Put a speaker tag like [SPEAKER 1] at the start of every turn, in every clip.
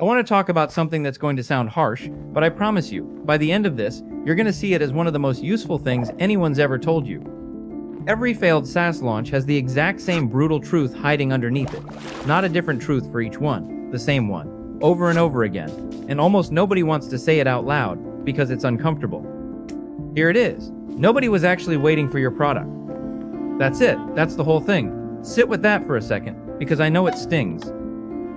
[SPEAKER 1] I want to talk about something that's going to sound harsh, but I promise you, by the end of this, you're going to see it as one of the most useful things anyone's ever told you. Every failed SaaS launch has the exact same brutal truth hiding underneath it. Not a different truth for each one, the same one, over and over again. And almost nobody wants to say it out loud because it's uncomfortable. Here it is. Nobody was actually waiting for your product. That's it. That's the whole thing. Sit with that for a second, because I know it stings.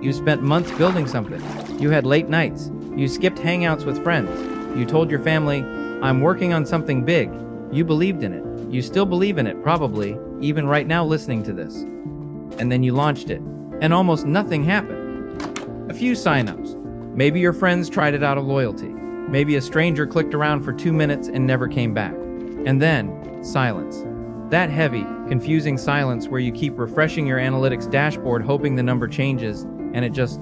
[SPEAKER 1] You spent months building something. You had late nights. You skipped hangouts with friends. You told your family, I'm working on something big. You believed in it. You still believe in it, probably, even right now listening to this. And then you launched it, and almost nothing happened. A few signups. Maybe your friends tried it out of loyalty. Maybe a stranger clicked around for 2 minutes and never came back. And then, silence. That heavy, confusing silence where you keep refreshing your analytics dashboard hoping the number changes, and it just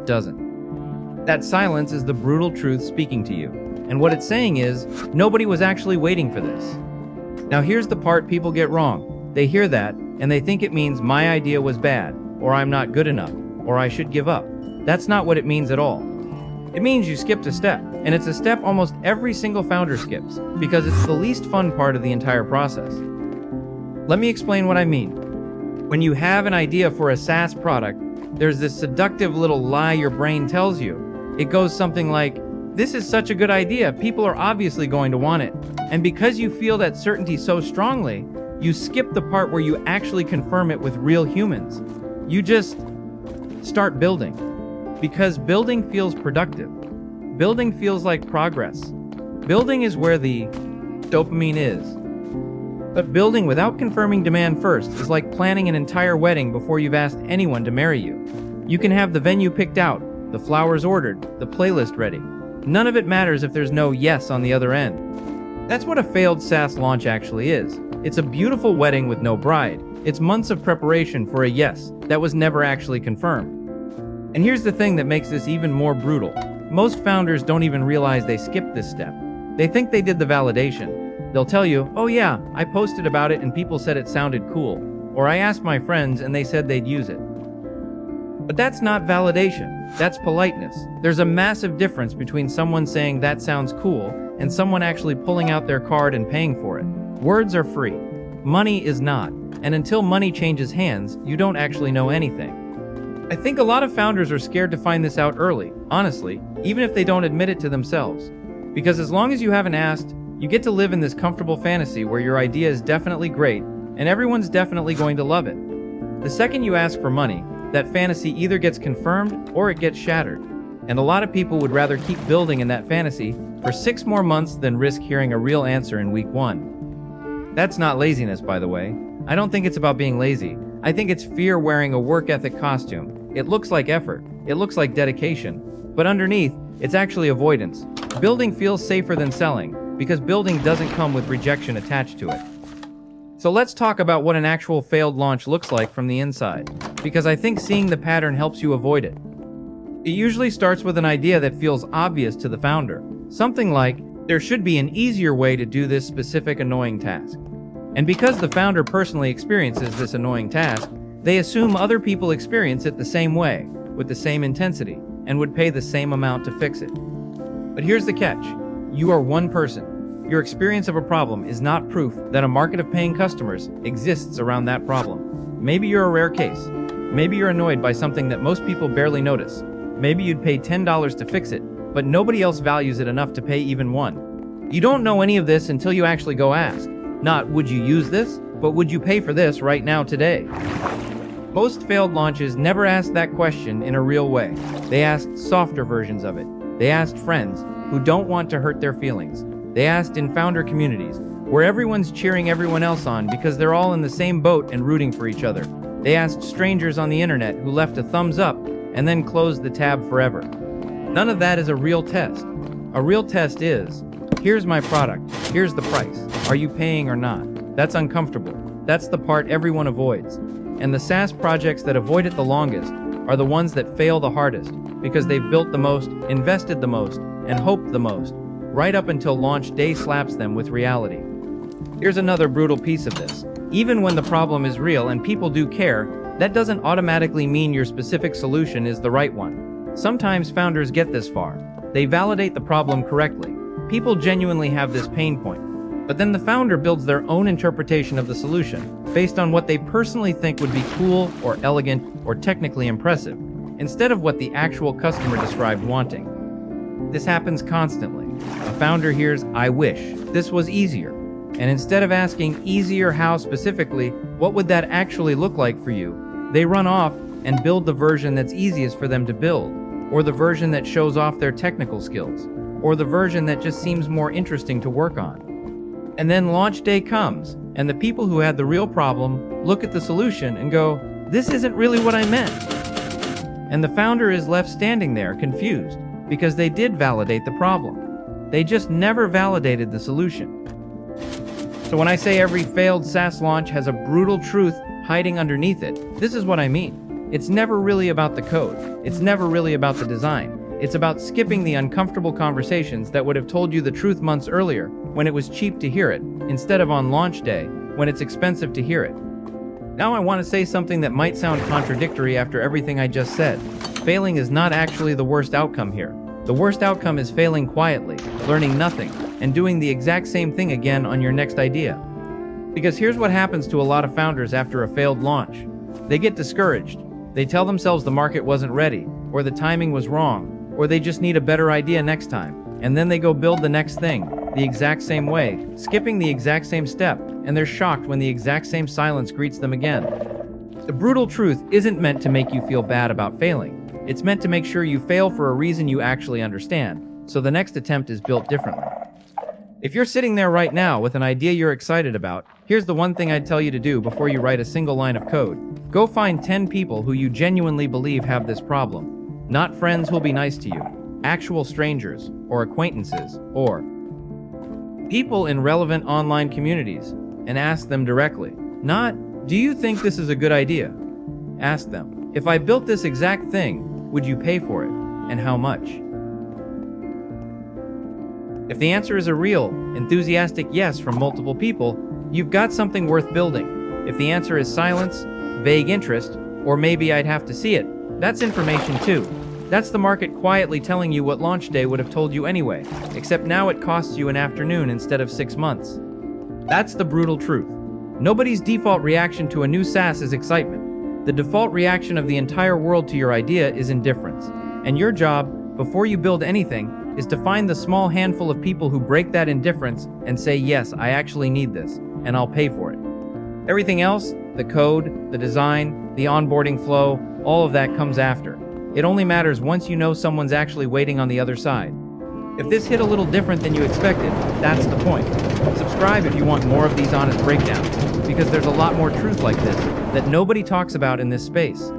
[SPEAKER 1] doesn't. That silence is the brutal truth speaking to you. And what it's saying is, nobody was actually waiting for this. Now here's the part people get wrong. They hear that, and they think it means my idea was bad, or I'm not good enough, or I should give up. That's not what it means at all. It means you skipped a step, and it's a step almost every single founder skips, because it's the least fun part of the entire process. Let me explain what I mean. When you have an idea for a SaaS product, there's this seductive little lie your brain tells you. It goes something like, this is such a good idea, people are obviously going to want it. And because you feel that certainty so strongly, you skip the part where you actually confirm it with real humans. You just start building. Because building feels productive. Building feels like progress. Building is where the dopamine is. But building without confirming demand first is like planning an entire wedding before you've asked anyone to marry you. You can have the venue picked out, the flowers ordered, the playlist ready. None of it matters if there's no yes on the other end. That's what a failed SaaS launch actually is. It's a beautiful wedding with no bride. It's months of preparation for a yes that was never actually confirmed. And here's the thing that makes this even more brutal. Most founders don't even realize they skipped this step. They think they did the validation. They'll tell you, oh yeah, I posted about it and people said it sounded cool. Or I asked my friends and they said they'd use it. But that's not validation. That's politeness. There's a massive difference between someone saying that sounds cool and someone actually pulling out their card and paying for it. Words are free. Money is not. And until money changes hands, you don't actually know anything. I think a lot of founders are scared to find this out early, honestly, even if they don't admit it to themselves. Because as long as you haven't asked, you get to live in this comfortable fantasy where your idea is definitely great and everyone's definitely going to love it. The second you ask for money, that fantasy either gets confirmed or it gets shattered. And a lot of people would rather keep building in that fantasy for 6 more months than risk hearing a real answer in week 1. That's not laziness, by the way. I don't think it's about being lazy. I think it's fear wearing a work ethic costume. It looks like effort. It looks like dedication. But underneath, it's actually avoidance. Building feels safer than selling because building doesn't come with rejection attached to it. So let's talk about what an actual failed launch looks like from the inside, because I think seeing the pattern helps you avoid it. It usually starts with an idea that feels obvious to the founder. Something like, there should be an easier way to do this specific annoying task. And because the founder personally experiences this annoying task, they assume other people experience it the same way, with the same intensity, and would pay the same amount to fix it. But here's the catch. You are one person. Your experience of a problem is not proof that a market of paying customers exists around that problem. Maybe you're a rare case. Maybe you're annoyed by something that most people barely notice. Maybe you'd pay $10 to fix it, but nobody else values it enough to pay even $1. You don't know any of this until you actually go ask. Not, would you use this, but would you pay for this right now today? Most failed launches never asked that question in a real way. They asked softer versions of it. They asked friends who don't want to hurt their feelings. They asked in founder communities, where everyone's cheering everyone else on because they're all in the same boat and rooting for each other. They asked strangers on the internet who left a thumbs up and then closed the tab forever. None of that is a real test. A real test is, here's my product, here's the price. Are you paying or not? That's uncomfortable. That's the part everyone avoids. And the SaaS projects that avoid it the longest are the ones that fail the hardest because they've built the most, invested the most, and hoped the most, right up until launch day slaps them with reality. Here's another brutal piece of this. Even when the problem is real and people do care, that doesn't automatically mean your specific solution is the right one. Sometimes founders get this far. They validate the problem correctly. People genuinely have this pain point. But then the founder builds their own interpretation of the solution, based on what they personally think would be cool or elegant or technically impressive, instead of what the actual customer described wanting. This happens constantly. A founder hears, "I wish this was easier." And instead of asking easier how specifically, what would that actually look like for you, they run off and build the version that's easiest for them to build, or the version that shows off their technical skills, or the version that just seems more interesting to work on. And then launch day comes, and the people who had the real problem look at the solution and go, "This isn't really what I meant." And the founder is left standing there confused, because they did validate the problem. They just never validated the solution. So when I say every failed SaaS launch has a brutal truth hiding underneath it, this is what I mean. It's never really about the code. It's never really about the design. It's about skipping the uncomfortable conversations that would have told you the truth months earlier when it was cheap to hear it, instead of on launch day when it's expensive to hear it. Now I want to say something that might sound contradictory after everything I just said. Failing is not actually the worst outcome here. The worst outcome is failing quietly, learning nothing, and doing the exact same thing again on your next idea. Because here's what happens to a lot of founders after a failed launch. They get discouraged. They tell themselves the market wasn't ready, or the timing was wrong, or they just need a better idea next time. And then they go build the next thing, the exact same way, skipping the exact same step, and they're shocked when the exact same silence greets them again. The brutal truth isn't meant to make you feel bad about failing. It's meant to make sure you fail for a reason you actually understand, so the next attempt is built differently. If you're sitting there right now with an idea you're excited about, here's the one thing I'd tell you to do before you write a single line of code. Go find 10 people who you genuinely believe have this problem. Not friends who'll be nice to you, actual strangers, or acquaintances, or people in relevant online communities, and ask them directly. Not, "Do you think this is a good idea?" Ask them, "If I built this exact thing, would you pay for it, and how much?" If the answer is a real, enthusiastic yes from multiple people, you've got something worth building. If the answer is silence, vague interest, or maybe I'd have to see it, that's information too. That's the market quietly telling you what launch day would have told you anyway, except now it costs you an afternoon instead of 6 months. That's the brutal truth. Nobody's default reaction to a new SaaS is excitement. The default reaction of the entire world to your idea is indifference. And your job, before you build anything, is to find the small handful of people who break that indifference and say, "Yes, I actually need this, and I'll pay for it." Everything else, the code, the design, the onboarding flow, all of that comes after. It only matters once you know someone's actually waiting on the other side. If this hit a little different than you expected, that's the point. Subscribe if you want more of these honest breakdowns, because there's a lot more truth like this that nobody talks about in this space.